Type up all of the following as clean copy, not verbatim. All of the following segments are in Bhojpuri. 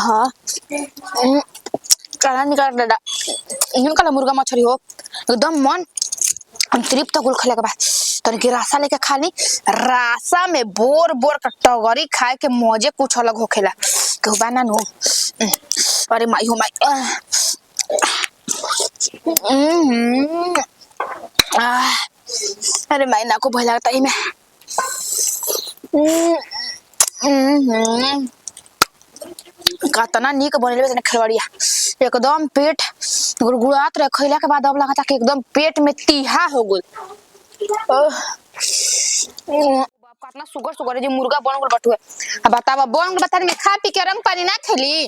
हाँ काला निकाल दादा इन काला मुर्गा मछली हो एकदम मन तृप्त गुल खले के बाद तन की रासा लेके खाली रासा में बोर बोर का टगरी खाए के मजे कुछ अलग होखेला केहू बाना नु। अरे माई हो माई अरे माई ना को भय लगता है मैं कतना निक बनेले बे खिलवड़िया एकदम पेट गुड़गुड़ात रहे खइला के बाद अब लगता कि एकदम पेट में तीहा हो गल। कतना सुगर सुगर जे मुर्गा बन गल बटुए अब बतावा बन गल बता में खा पी के रंग पानी ना खेली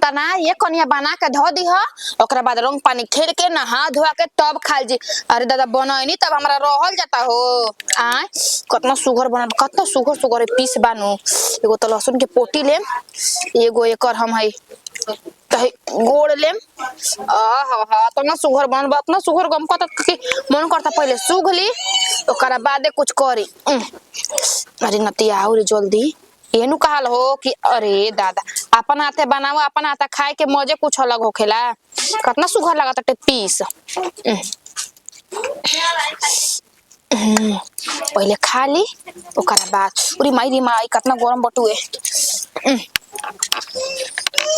तना ये कनिया बना के धो दी ह ओकरा बाद रंग पानी खेल के नहा धोआ के तब खाल जी। अरे दादा बनैनी तब हमरा रहल जाता हो आ कतना सुगर बनल कतना सुगर सुगर पीस बानू एगो तो लहसुन के पोटी लेम एगो एकर हम है गोड़ लेम आहा तना सुगर बनल बतना सुगर गम कत कि मन करता पहले सुगली ओकरा बादे कुछ करी। अरे नतिया और जल्दी एनु कहल हो कि अरे दादा अपन हाथे बनाओ अपन हाथा खाए के मजे कुछ अलग होखेला कितना सुगर लागत टे पीस पहले खा ली ओकरा बाद उरी माई कितना गरम बटुए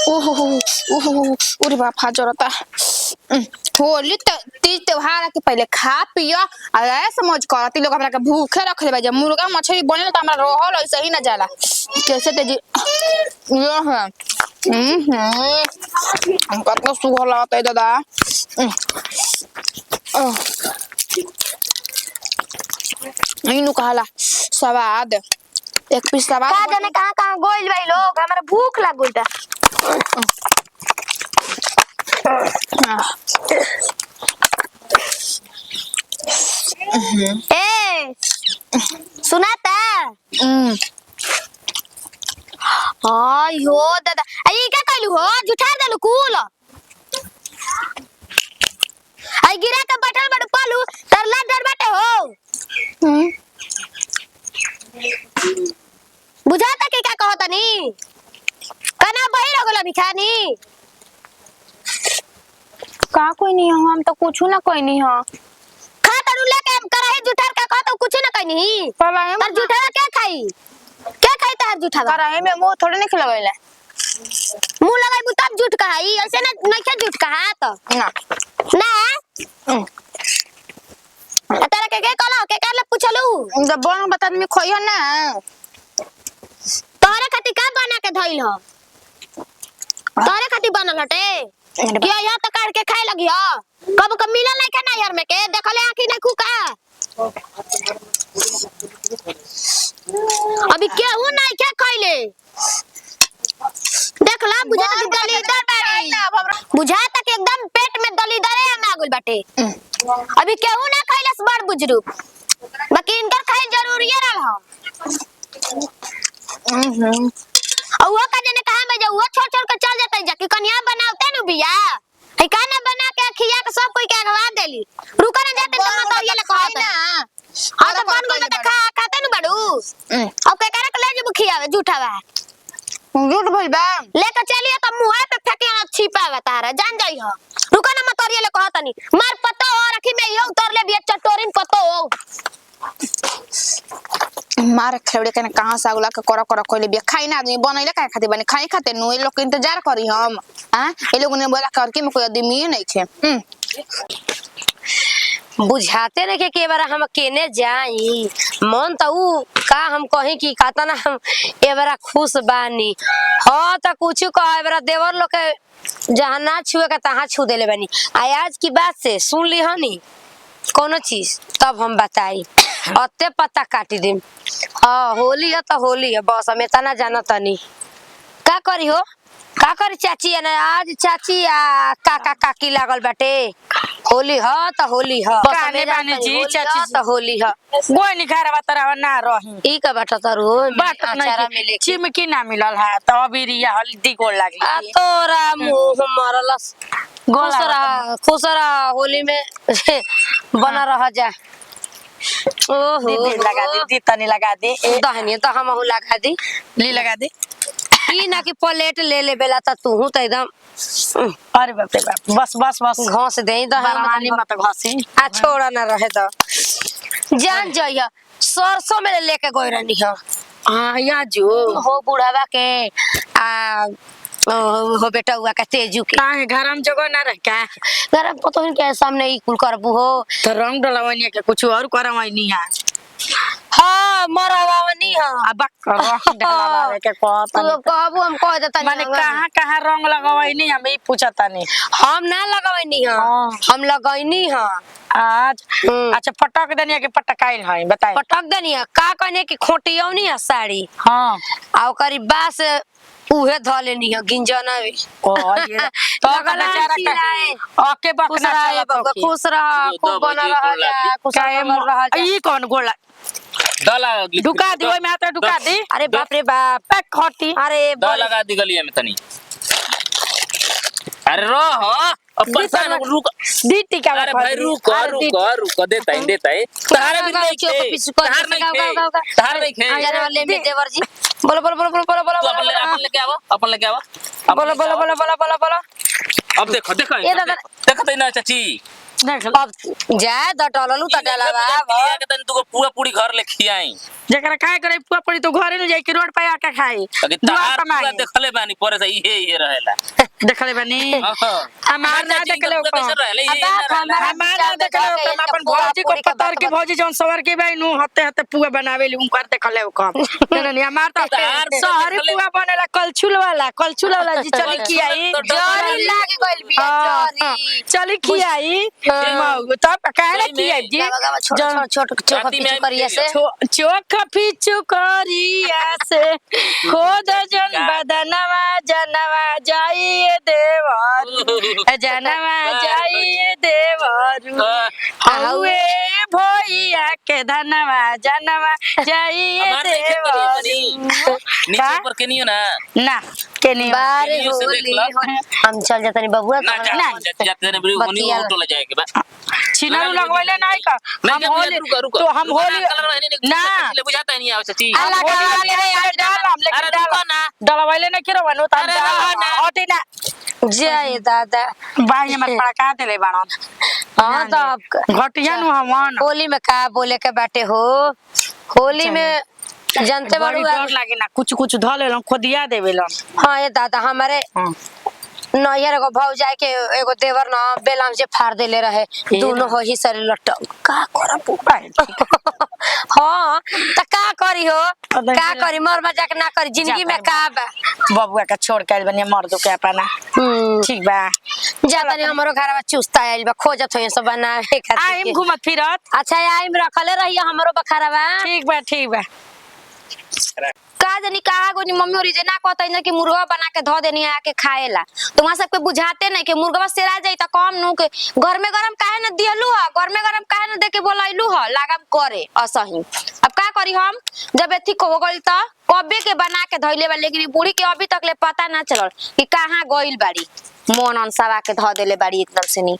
ओहो उरी बाप हाथ जरता होली तीज त्योहार के पहले खा पियो अरे समझ कर ती लोग हमरा के भूखे रख ले जब मुर्गा मछली बने त हमरा रहल ऐसे ही ना जाला कैसे तेजी ये है कितना सुगर लगता है दादा इनु कहला स्वाद एक पीस स्वाद का जाने कहां गोइल भाई लोग हमरा भूख लागल बा। ए सुनाता हाय हो दादा आई का कहलू हो जुठा देलू कुल आई गिरा के बैठल बड़ पालू तरला डर बाटे हो बुझाता के क्या कहता नी कना बहिर हो गला भिखानी का कोई नहीं हम तो कुछ ना कोई नहीं हां खा तड़ू लेके हम कराही जुठार का कहतो कुछ ना कहीं नहीं कराही पर जुठार क्या खाई तार जुठा कराही में मुंह थोड़े नहीं लगैला मुंह लगाई तब जुट कहाई ऐसे ना नहीं क्या जुट कहा तो ना तारा के कहला के कहला पूछलू जब बन बता में खोइयो ना तोरे खातिर का बना के धइल हो तोरे खातिर बनल हटे क्या या त काट के खाए लगी हो कब कब मिलल नहीं खाना यार में के देखले आंखी नहीं खुका अभी केहू नहीं क्या खइले देखला बुझा त दलीदर बाड़ी बुझा तक एकदम पेट में दलीदरे आ मागुल बाटे अभी केहू ना खइलस बड़ बुजुर्ग बाकी इनकर खाए जरूरी है रहल हम वो का जने कहां में जाऊ छोड़ छोड़ के चल जाते जाके कन्या बनावते नु बिया है खाना बना के खिया के सब कोई के अगवा देली रुका ना जाते तो मत ये ले कहत ना हां तो कौन बोल के खा खाते नु बड़ू अब के करे के ले जब खियावे झूठावा झूठ भइल बा लेके चलिए तो मुंह पे फेंके ना छिपावा तारा जान जाई हो रुका ना मत ये ले कहत नी मार पतो और रखी में ये उतर ले बिया चटोरिन पतो मार खेवड़े के कहां से आगला के कर कोइले बिया खाई ना आदमी बनैले काहे खातिर बने खाई खाते नु ए लोग के इंतजार करी हम हां ए लोग ने बोला कर के में कोई आदमी नहीं थे बुझाते रहे के बार हम केने जाई मन त उ का हम कहीं की कहता ना हम ए बार खुश बानी हां त कुछ कह ए बार देवर लोग के जहां ना छुए के तहां छू देले बानी आज की बात से सुन ली हनी कोनो चीज तब हम बताई अते पता काटी देम हां होली है तो होली है बस हमें तना जानता नहीं का करी हो का करी चाची है ना आज चाची आ काका काकी लागल बाटे होली ह त होली ह बस हमें बानी जी चाची त होली ह गोई नहीं खारा बतरा ना रही ई का बात तारू बात नहीं चिमकी ना मिलल है तो अभी रिया हल्दी गोल लागली आ तोरा मुंह मरलस खुसरा होली में बना रह जा ओहो दीदी लगा दी तनी लगा दी दहनी तो हम लगा दी ली लगा दी ई ना कि प्लेट ले ले बेला त तू तो एकदम अरे बाप रे बाप, बस बस बस घास दे द बरवानी मत घसी। आ छोड़ा ना रहे तो जान जाइया सरसों में लेके गई रहनी है हां या जो हो बुढ़ावा के आ हो बेटा हुआ का तेजू के काहे घर में जगह ना रह का घर में पतो नहीं के सामने ई कुल करबू हो तो रंग डलवानी के कुछ और करवानी है। हां मरवावनी है अब रंग डलवावे के कहता तू कहबू हम कह देता माने कहां रंग लगवानी हम ई पूछता नहीं। हम ना लगवनी है हम लगैनी है आज अच्छा पटक देनी के पटकाइल है बताई पटक देनी है का कहने की खोटियौनी है साड़ी हां आ ओकरी बास उहे ध लेनी है गिंजना में ओ ये तो बेचारा का ओके बकना चला खुश रह खूब बना रह खुश रह ई कौन गोला दला ढुका दी ओय में तो ढुका दी। अरे बाप रे बाप खटी अरे दला लगा दी गलिया में तनी। अरे रहो अपन सन रुक दी टिका। अरे भाई रुक देता है तार भी नहीं खे तार नहीं खे जाने वाले में देवर जी बोलो बोलो बोलो बोलो बोलो तू अपन लेके आओ बोलो बोलो बोलो बोलो बोलो बोलो अब देखो ये दादा देखो तो ना चाची अब जाए द टललू त डलावा लिया के तनी तू पूरा पूरी घर ले खियाई जेकरा खाए करे पुआ पड़ी तो घरे न जाई के रोड पे आके खाई अगे तार पूरा देखले बानी पर से ये रहेला देखले बानी हमार ना देखले हमार ना देखले अपन भौजी को पतर की भौजी जोन सवर के भाई नु हते हते पुआ बनावे ली उनकर देखले कम नहीं हमार तो शहरी पुआ बनेला कलछुल वाला जी चली की आई जरी लाग गइल बिया जरी चली की आई तब काहे की आई जी छोट छोट चोखा पीछू करिया से चोखा पीछू करिया से खोद जन बदनवा जनवा जाइए देवर जनवा जाइए देवर हुए भैया के धनवा जनवा जाइए देवर नीचे ऊपर के नहीं ना के नहीं बारे होली हम चल जातनी बबुआ ना जाते ने बड़ी होनी ऑटो ले जाए के बा छिनारू लगवले नहीं का हम होली तो हम होली ना बुझाता नहीं आवत चाची अरे रुको ना डलवले ना के रवनो त अरे ना ओते ना जय दादा बाई हमर पड़का देले बाणन हां तो घटिया नु हमन होली में का बोले के बाटे हो होली में जानते बड़ी बाड़ू डर लागे ना कुछ कुछ ध लेलन खोदिया देवेलन। हां ये दादा हमारे नैयर एगो भौजाई के एगो देवर न बेलाम से फाड़ देले रहे दोनों हो ही सर लटक का करब हां त का करी हो का करी मर मजाक ना करी जिंदगी में का बा बबुआ का छोड़ के बने मर दो के अपना ठीक बा जाता नहीं हमरो घरवा चुस्ता आइल बा खोजत होय सब बनावे खातिर आइम घुमत फिरत अच्छा आइम रखले रही हमरो बखरवा ठीक बा का जानी कहा गोनी मम्मी और जे ना कहता ना कि मुर्गा बना के धो देनी आके खाएला तुम्हारा सबके बुझाते नहीं कि मुर्गा सेरा जाई त कम नु के घर में गरम काहे न दियलु ह घर में गरम काहे न देके बोलैलु ह लागम करे असही अब का करी हम जब एथी को गइल त कबे के बना के धइले बा लेकिन बूढ़ी के अभी तक ले पता ना चलल कि कहां गइल बाड़ी मन अनसावा के ध देले बाड़ी एकदम से नी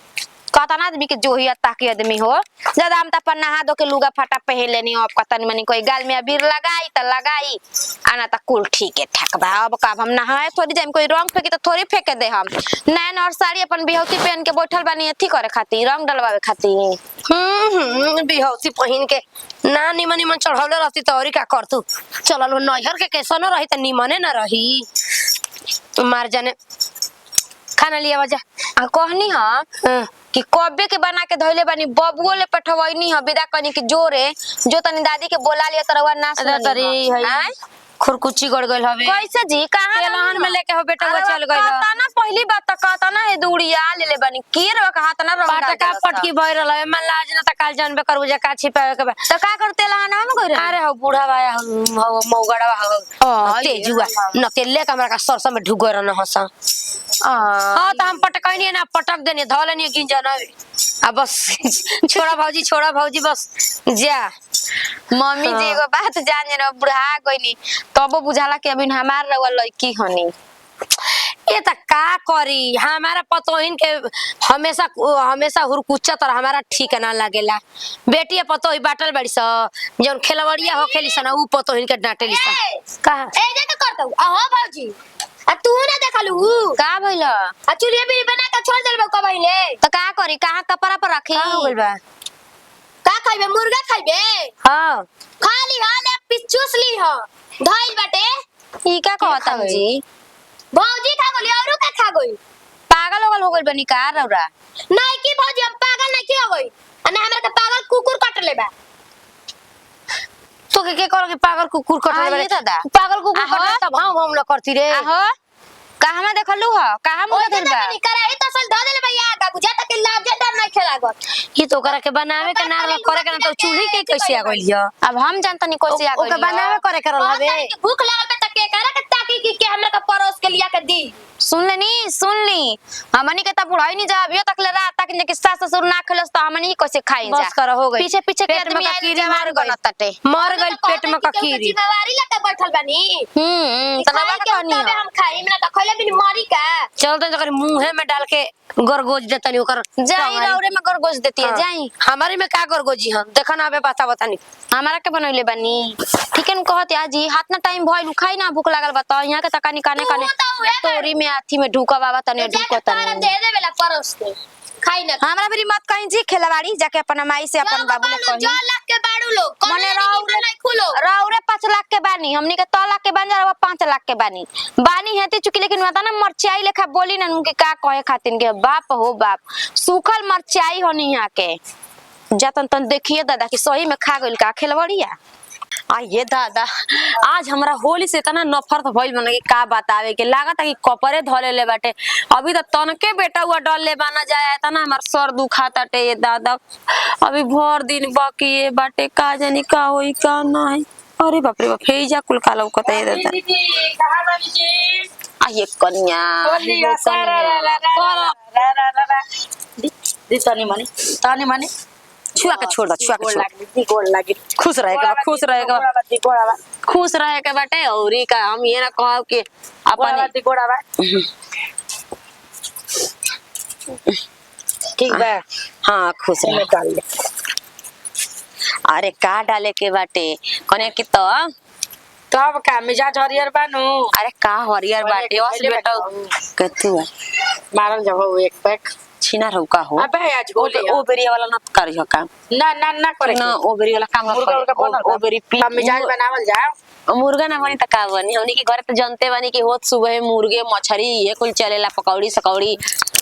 कहता ना आदमी के जोहिया ताकि आदमी हो ज्यादा हम त अपन नहा दो के लुगा फटा पहन लेनी अब कतन मनी कोई गाल में अबीर लगाई त लगाई आना त कुल ठीक है ठक बा अब का हम नहाए थोड़ी जाम कोई रंग फेंकी त थोड़ी फेंके दे हम नैन और साड़ी अपन बिहौती पहन के बैठल बानी एथी करे खातिर रंग डलवावे खातिर बिहौती पहिन के ना निमन निमन चढ़ौले रहती त औरी का करतू चलल नैहर के कैसनो रही त निमने ना रही मार जाने खाना लिया वजह कहनी हां कि कबे के बना के धइले बानी बबुओ ले पठवैनी ह विदा कनी के जोरे जो तनी दादी के बोला लिया तरवा ना तरी है खुरकुची गड़ गइल हवे कैसे जी कहां तेलहन में लेके हो बेटा वो चल गइल कहता ना पहली बात त कहता ना ए दूड़िया ले ले बानी के रे कहा त ना रंग पाटका पटकी भइरल है मन लाज ना त काल जानबे करबू जे का छिपावे के बा त का करते लहाना में गइल अरे हो बूढ़ा भाया हो मौगड़वा हो तेजुआ न तेले हमरा का सरसा में ढुक गइल न हसा हां त हम पटकैनी ना पटक देनी धलेनी गिंजना आ बस छोड़ा भौजी बस जा मम्मी जी एगो बात जाने न बुढ़ा गइनी तबो बुझाला कि अभी हमार रवा लड़की हनी ये त का करी हमारा पतोहिन के हमेशा हुरकुच्चा तर हमारा ठीक ना लागेला बेटी पतोही बाटल बड़ी स जौन खेलवड़िया हो खेली स ना उ पतोहिन के डांटेली स कहा ए जे त करतौ अहो भौजी आ तू ना देखलू का भइल आ चुलिया भी बना के छोड़ देलबो कबैले तो का करी कहां कपड़ा पर रखी का हो गइल बा का खाइबे मुर्गा खाइबे हां खाली हाल एक पीस चूस ली हो धइल बाटे ई का कहता जी भौजी खा गली औरो का खा गई पागल हो गइल बनी का रौरा नहीं की भौजी हम पागल नहीं की हो गई अने हमरा के पागल कुकुर कट लेबा तो के करो कि पागल कुकुर कटले आइए दादा। पागल कुकुर आहो। कटले तब हम न करती रे आहो कहां में देखलू ह कहां मुंह धइल बा नहीं करे ई तो सल ध देले भैया का बुझा तक लाज डर नहीं खेलागत ई तो ओकरा के बनावे के ना करे के ना तो चूल्ही के कैसे आ गइल ह अब हम जानता नहीं कैसे आ ओके बनावे करे के रहल हवे भूख लागल बे तक के करे के ताकी की हमरा का परोस के लिया के दी सुन ली हमनी के त बुढ़ाई नहीं जा अभी तक ले रात तक ने किस्सा ससुर ना खलस तो हमनी कैसे खाई जा बस कर हो गई पीछे पीछे पेट के में आदमी कीड़ी आइल मर जवान गई बनत तटे मर गइल पेट में कीड़ी जिम्मेवारी लेके बैठल बानी तब खाए का के कहनी तबे हम खाई हमरा त खइले बिन मरी का चलते तो कर मुंह में डाल के गरगोज देतनी ओकर जाई रौरे में गरगोज देती है हाँ। जाई हमारी में का गरगोजी हम देखा ना अबे बता बतानी हमारा के बनैले बनी ठीक है न कहत आजी हाथ ना टाइम भइल खाई ना भूख लागल बता यहां के तका निकाने काने तू तो उहे तोरी में आथी में ढूका बाबा तने जाके ढूको तारा तने दे देवेला परोस के खाई ना हमरा भी मत कहीं जी खेलवाड़ी जाके अपन माई से अपन बाबू ने जो कही लाख के बाड़ू लोग मने रौरे नहीं खुलो रौरे 5 लाख के बानी हमनी के 3 लाख के बानी और 5 लाख के बानी हेती चुकी लेकिन बता ना मरचाई लेखा बोली ना उनके का कहे खातिन के बाप हो बाप सूखल मरचाई होनी यहाँ के जतन तन देखिए दादा कि सही में खा गइल का खेलवड़िया आ ये दादा आज हमरा होली से इतना नफरत भइल बना कि का बतावे के लागत है कि कपड़े धले ले बाटे अभी तो तनके बेटा हुआ डल ले बना जाए तना हमार सर दुखाता टे ये दादा अभी भर दिन बाकी ये बाटे का जानी का होई का नहीं अरे बाप रे बाप हेजा कुल का लौकता ये दादा कहां बानी जी आ ये कन्या होली सारा ला ला ला दी तानी मानी छुआ के छोड़ दा छुआ के छोड़ गोड़ लागी खुश रहेगा खुश रहेगा खुश रहे के बाटे औरी का हम ये ना कहब कि अपन ठीक बा हाँ खुश रहे डाल ले अरे का डाले के बाटे कने की तो तब का मिजाज हरियर बानू अरे का हरियर बाटे बस बेटा कतु मारल जाओ एक पैक छीना रहुका हो अबे आज गोले ओ बेरी वाला न करियो काम ना करे ना ओ बेरी वाला काम मुर्गा ओ बेरी पी मिजाज बनावल जाओ मुर्गा ना बनी त का बनी हमनी के घर तो जानते बानी कि होत सुबह मुर्गे मछरी ये कुल चलेला पकौड़ी सकौड़ी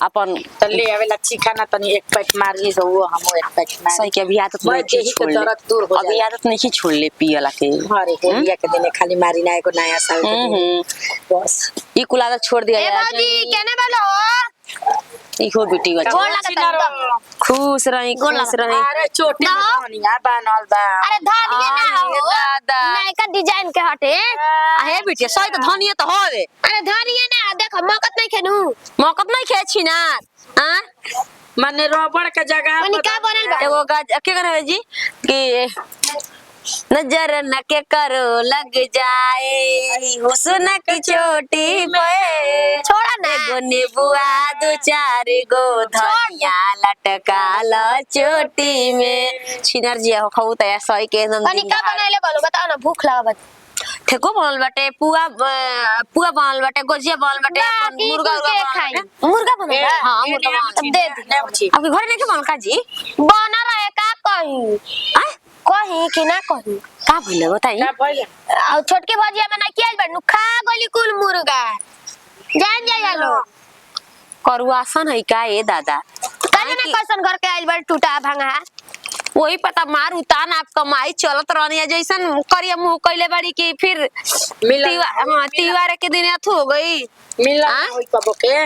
अपन तल्ले आवेला चिकना तनी एक पैक मार ली तो वो हम एक पैक मार सही के अभी आदत मैं नहीं देही के दर्द दूर हो अभी आदत नहीं छोड़ ले पियला के अरे होलिया के दिन खाली मारी ना एगो नया साल के दिन बस ई कुल आदत छोड़ दिया ए जाए बाजी केने बालो इहो बेटी बच्चा गोड़ लगता खुश रही अरे चोटी में धनिया बनल बा अरे धनिया ना हो दादा नया का डिजाइन के हटे हे बेटी सही तो धनिया तो होवे अरे धनिया ना देखो मौकत नहीं खेनु मौकत नहीं खेची ना हां माने रबड़ के जगह मनी का बनल बा एगो गाज के करे जी कि नजर न के करो लग जाए हुस्न की चोटी पे छोड़ा ना एगो नीबुआ दो चार गो धनिया लटका ल चोटी में छिनर जी हो खाऊ त सही के एकदम मनी का बनाइले बोलो बताओ ना भूख लगा बा ठेको बनल बाटे पुआ बनल बाटे गोजिया बनल बाटे अपन मुर्गा के खाई बनल मुर्गा बनल बा? हां मुर्गा बनल दे दे आपके घर नहीं के बनल का जी बना रहे का कही आ कही कि ना कही का भइले बताई का भइल आ छोटके भजिया में ना किया बा खा गली कुल मुर्गा जान जा लो करुआसन है का ए दादा काहे ना कैसन घर के आइल बा टूटा भांगा वही पता मार उतान आप कमाई चलत रहनी जैसन करिया मुंह कइले बाड़ी की फिर तीवार के दिन अथु हो गई मिला हाँ? होई कबो के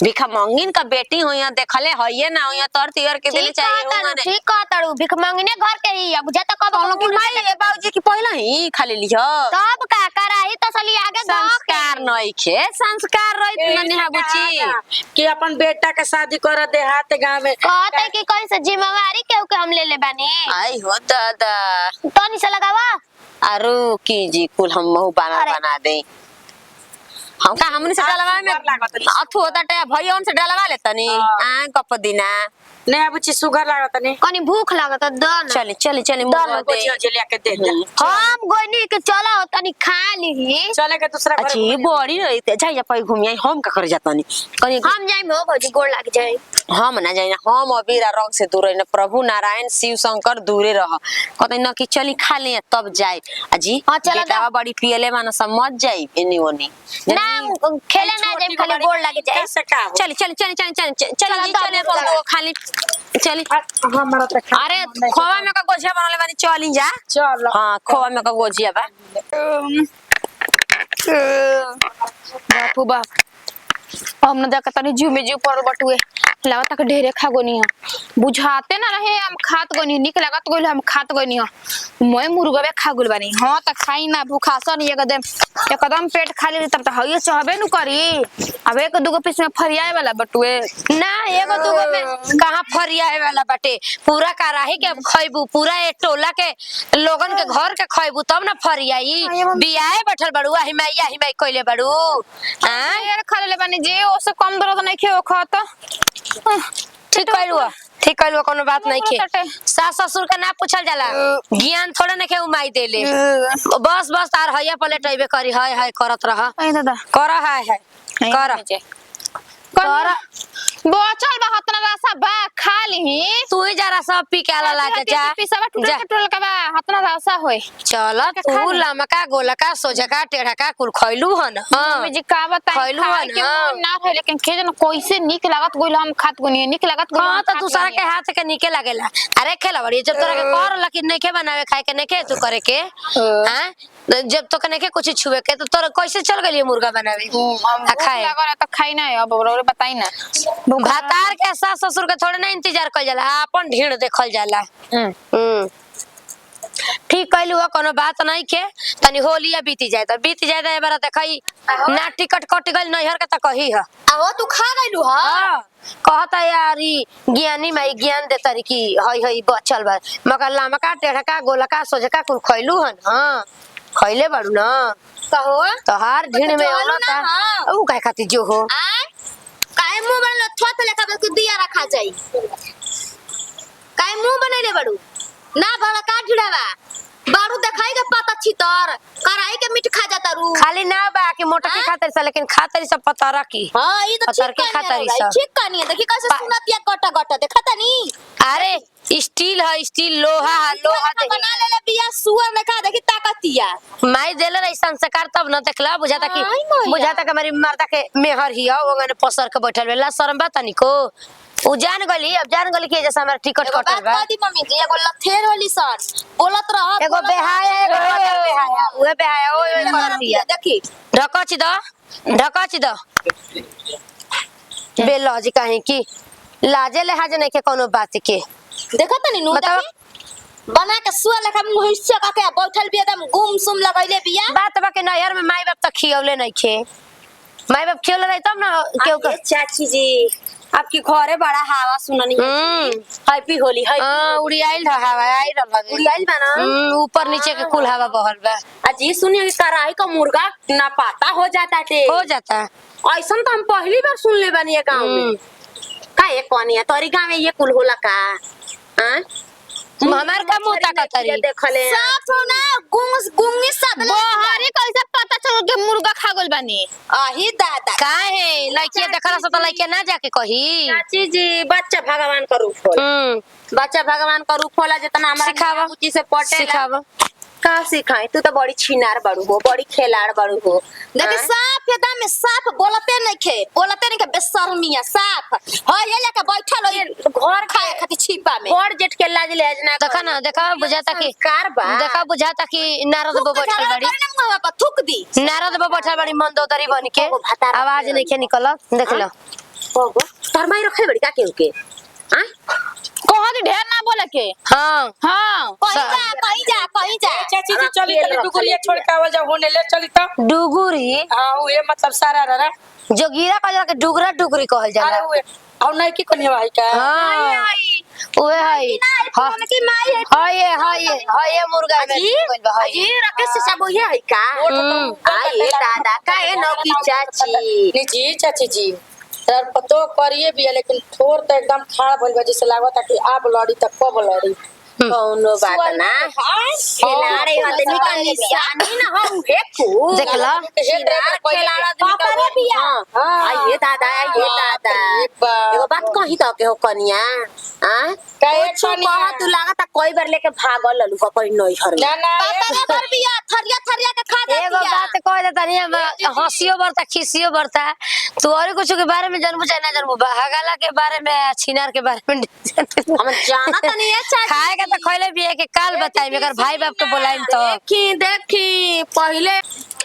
भिखा मंगिन का बेटी हो यहाँ देखले हइये ना हो तोर तीवर के दिन चाहिए ठीक कहतड़ू भिख मांगने घर के ही अब बुझा तो कब कि माई ए बाबूजी की पहला ही खाली लियो तब का कराही तो सली आगे संस्कार नहीं खे संस्कार रहित न नेहा बुची कि अपन बेटा के शादी कर दे हाथ गांव में कहते कि कौन से जिम्मेवारी केहू के हम ले ले बानी आई हो दादा तनी से लगावा आरो की जी कुल हम महु बना अरे। बना दे हम का हमनी से डलवा में अथु होता टे भैया उनसे डलवा लेतनी आ कप दिना नहीं अब चीज सुगर लागत नहीं कनी भूख लागत दन चली चली चली दाल मुंह को दे लेके दे दे हम गोनी के चला तनी खा ली चले के दूसरा घर अच्छी बड़ी रहते जाइए पई घूमिए हम का कर जातनी कनी हम जाई हो भौजी गोड़ लाग जाए हम ना जाइना हम अबीरा रंग से दूर रहिना प्रभु नारायण शिव शंकर दूरे रह कहते न कि चली खा ले तब जाए अजी हाँ, चला बेटा बड़ी पियले माना समझ जाई एनी ओनी ना खेले ना जाई खाली गोड़ लाग जाए कैसे का हो? चली चली चली चली चली चली चली अपन खाली चली हमारा तो खा अरे खोवा में का गोजिया बनले बानी चली जा चल हां खोवा में का गोजिया बा बापू बाप हम न जाकर तनी जू में जू पर बटुए लागत तक ढेरे खा गोनी है बुझाते ना रहे हम खात गोनी निक लागत गोल हम खात गोनी है मैं मुर्गवे खा गुल बानी हां त खाई ना भूखासन एकदम पेट खाली रही तब त हइए चाहबे नु करी अब एक दूगो पीस में फरियाए वाला बटुए ना एगो दूगो में कहां फरियाए वाला बाटे पूरा कराही के अब खइबू पूरा ए टोला के लोगन के घर के खइबू तब ना फरियाई बियाए बैठल बड़ू हिमाइया हिमाई कइले बड़ू हां यार खा ले बानी जे ओसे कम दर्द नहीं खे खत ठीक कइलुआ कोनो बात नहीं खे सास ससुर का ना पूछल जाला ज्ञान थोड़े नहीं खे उमाई देले बस बस तार हइया पलेट अइबे करी हाय हाय करत रह आई दादा कर हाय हाय कर कर बोचल बा हतना रासा बा खा ली तू ही जरा सब पी के आला लागे जा पीसवा टूटल जा। के टूटल का बा हतना रासा होय चल तू लमका गोलका सोझका टेढ़का कुल खइलू हन हां मम्मी जी का बताई खइलू खाए के हन मन ना है लेकिन खे जन कैसे निक लागत गोइल हम खात गोनी निक लागत गोइल हां तो दूसरा के हाथ के निके लागेला अरे खेला बड़ी जब तोरा के कर लेकिन नहीं के बनावे खाए के नहीं के तू करे के हां जब तो कने के कुछ छुए के तो तोरा कैसे चल गेली मुर्गा बनावे आ खाए लागल त खाई ना अब और बताई ना भातार के सास ससुर के थोड़े ना इंतजार कइल जाला अपन ढीड़ देखल जाला ठीक कहलू हो कोनो बात नहीं के तनी होलिया बीती जाए त एबार देखई ना टिकट कट गइल नैहर के त कही ह आहो तू खा गइलू ह हां कहता यार ई ज्ञानी माई ज्ञान दे तरी की हई हई बचल बा मगर लमका टेढ़का गोलका सोझका कुल खइलू हन हां खइले बाड़ू ना कहो तोहार ढीड़ में चलू ना, औरत हाँ। ऊ काहे खातिर जो हो आ काहे मुंह बनल थोत लेखा बस दिया रखा जाई काहे मुंह बनैले बड़ू ना भला का ढिड़ावा बारू देखाई के पता छितर कराई के मीठ खा जाता रू खाली ना बा कि मोटा की खातिर से लेकिन खातिर सब पता रखी हां ई तो पतर ठीक के खातिर है सब ठीक कहानी है देखी कैसे सुनतिया गटा गटा देखता नी अरे स्टील है स्टील लोहा है लोहा दे बना ले बिया सुअर लेखा देखी ताकतिया माई देले रही संस्कार तब न देखला बुझाता कि आई मैया। बुझाता कि हमारी मर्दा के मेहर ही है ओगने पसर के बैठल बेला शर्म बा तनी को उ जान गली अब जान गली कि जैसे हमारा टिकट एगो कटल बात बा कह दी मम्मी जी एगो लथेर वाली सर बोलत रह एगो बेहाया एगो बदल बेहाया उहे बेहाया ओए कर दिया देखी ढकच द बेलो जी काहे की लाजे लहाज नहीं के कोनो बात के देखत नी नु बताओ। देखी बना के सुअर लेखा मुंह हिस्सा का के बैठल भी एकदम गुमसुम लगैले बिया बात बा के नैहर में माई बाप तक खियौले नहीं खे माई बाप खियौले रही तब ना केहू अरे चाची जी आपकी घरे बड़ा हवा सुननी हैप्पी होली हां उड़ी आइल हवा आई रहल उड़ी आइल बा ना ऊपर नीचे के कुल हवा बहल बा अजी सुनिए कराई का मुर्गा ना पाता हो जाता थे हो जाता ऐसा तो हम पहली बार सुन ले बनी गांव में का ये कौन है तोरी गांव में ये कुल होला का हां हमार का मुंह ताकतरी देखले साफ ना गुंगी सदले बहारी कैसे पता चल के मुर्गा खा गइल बानी आही दादा काहे लइके देखला से तो लइके ना जाके कही चाची जी बच्चा भगवान का रूप होला बच्चा भगवान का रूप होला जितना हमारा सिखावा बुच्ची से पटेला सिखावा का सिखाई तू तो बड़ी छिनार बड़ू हो बड़ी खेलाड़ बड़ू हो देखी साफ एकदम में साफ बोलते नहीं के बेशर्मिया साफ हां ये लेके बैठल हो घर खाए खातिर छिपा में घर जेठ के लाज ले ना देखा ना देखा बुझाता कि कार बा देखा बुझाता कि नारद बो बैठल बड़ी बाबा थूक दी नारद बो बैठल बड़ी मंदोदरी बन के ओ भातार आवाज नहीं के निकल देख लो ओगो तरमाई रखे बड़ी का के हां कह दी ढेर ना बोले के हां हां कहीं जा चाची जी चली तनी डुगुलिया छोड़ के आवल जा होने ले चली त डुगुरी हां वो ये मतलब सारा ररा जो गिरा कहला के डुगरा डुगरी कहल जाला अरे वो और नहीं की कन्या भाई का हां ओए हाय हां की माई है हाय मुर्गा में जी राकेश से सब ये है का आए दादा का है नौकी चाची जी चाची जी सर पतो करिए भी है, लेकिन ठोर तो एकदम खराब भइल बा, जैसे लागत कि आप लड़ी तक कब लड़ी कौनो बात ना खिलाड़ी आदमी का निशानी ना हम हेकू देखला खिलाड़ी आदमी का बिया आइए दादा एगो बात कही तो के हो कनिया हां काहे कुछ कनिया? कहा तू लागत कोई बार लेके भागल ललू का कोई नहीं घर में ना ना पापा घर बिया थरिया के खा एगो जाती बात कह देता नहीं हंसियो बढ़ता खिसियो बढ़ता तू और कुछ के बारे में जानबू चाहे ना जानबू हगाला के बारे में छिनार के बारे में हम जाना तो नहीं है चाची खाए के तो खइले भी है के काल बताई अगर भाई बाप के बुलाइन तो देखी पहले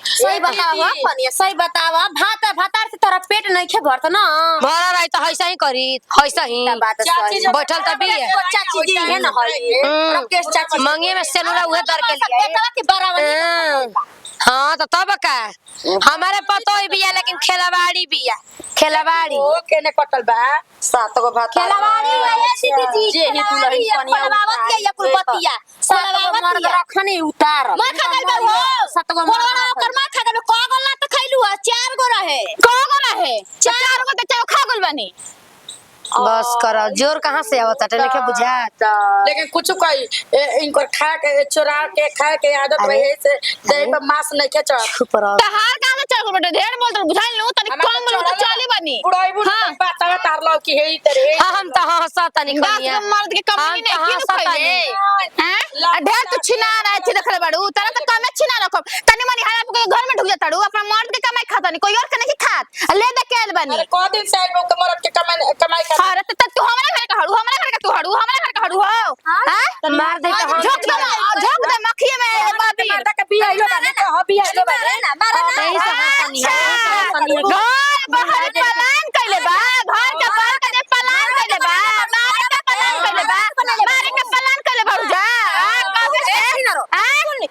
सही बतावा कनिया सही बतावा भातार से तोरा पेट नहीं खे भरत ना भरा रही तो ऐसा ही करी ऐसा ही बात सही बैठल तभी है चाची जी है ना हई राकेश चाची मंगे में सेनुरा उहे दर के लिए बेटा के बराबर हाँ तो तब का हमारे पतो ही बिया लेकिन खेलवाड़ी बिया खेलवाड़ी ओ केने कटल बा सात गो भात खेलवाड़ी है दीदी जी ही दुलही कनिया खेलवावत के या कुल बतिया सलवावत मर्द रखनी उतार मैं खा गइल बा हो सात गो कोरोना ओकर मां खा गइल को गल ना त खइलू आ 4 गो रहे को गो रहे 4 गो त खा गइल बानी बस करो जोर कहाँ से आवता है लेके बुझा लेकिन कुछ कही इनकर खा के चोरा के खाए के आदत रहे से देह पे मांस नहीं के चढ़ चुप रहो तहार कहां से चल बेटा ढेर बोल तो बुझाई लो तनी कम बोल तो चली बनी बुढ़ाई बात तार लो कि हे तेरे हाँ हम तो हंसता नहीं बात कनिया के मर्द के कमी नहीं किन खइले हैं ढेर तू छिना रहे थी देखले बाड़ू तारा तो कमे छिना रखब तनी मनी हारा के घर में ढुक जाताड़ू अपना मर्द के कमाई खाता नहीं कोई और के नहीं खात ले दे के आइल बनी अरे को दिन से आइल के मरद के कमाई खा अरे त तू हमरा घर का हड़ू हमरा घर का तू हड़ू हमरा घर का हड़ू हो हां मार दे तो झोंक दे मखिए में बाबी माता के बिया आइलो बाने तो हो बिया आइलो बाने ना मारा ना नहीं से हंसनी घर बाहर पलान कइले बा घर के बाहर के पलान कइले बा मारे के पलान कइले बा मारे के पलान कइले बाड़ू जा कबे से छिनारो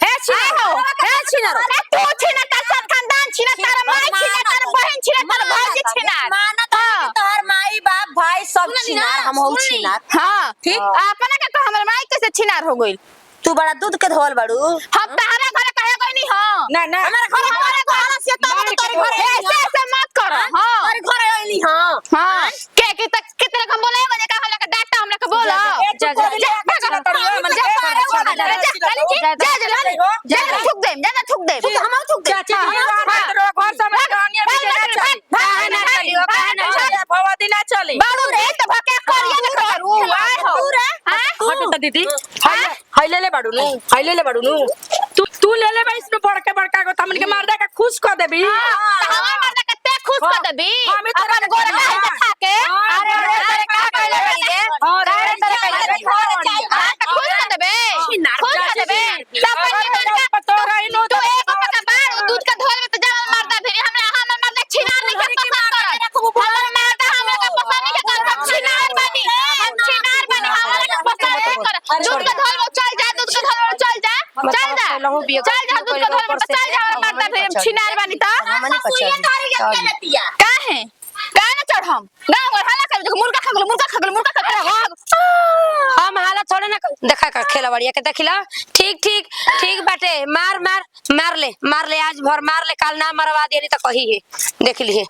हे छिनारो तू छिना तार सब खानदान छिना तार माई छिना तार बहन छिना तार भाई छिना माना तोहर माई बाप भाई सब छिनार हम हो छिनार हां ठीक अपना के तो हमर माई कैसे छिनार हो गइल तू बड़ा दूध के धोल बाड़ू हम तहरा घर कहे गई नहीं हां ना ना हमारे घर से तो तोरे घर ऐसे मत कर हां अरे घर आइली हां हां के तक कितने हम बोले बने का हम लोग डाटा हम लोग बोला जा थूक दे जाना थूक दे हम थूक दे चाची घर समय कहानियां भी ना चली भवदी ना चली बाड़ू रे तो भके करिया न करू आए हो हट त दीदी हाय ले ले बाड़ू नु तू ले ले भाई इसनु बड़का को हमन के मार दे के खुश कर देबी हमार मर्द के ते खुश कर देबी अपन गोर का खा के अरे का कहले बनी रे अरे तेरे कहले खुश कर देबे खुश कर देबे सब निमन तो रही नु तो एक का बार दूध का धोल में तो जावल मारदा फिर हमर मर्द छिनार नहीं के पसंद कर हमर मर्द हमरा के पसंद नहीं के कर छिनार बनी हम छिनार बनी हमरा के पसंद नहीं कर दूध का धोल में चल जा दूध का धोल में चल जा दूध का धोल में चल जा हमर मर्द फिर छिनार बनी तो हमने पचा काहे काहे न चढ़ हम गांव घर हल्ला कर मुर्गा खा गेलो हम हाला थोड़े ना देखा कर खेलवाड़िया के देखिला ठीक बाटे मार ले आज भर मार ले काल ना मरवा दिया नहीं तो कही है देख ली है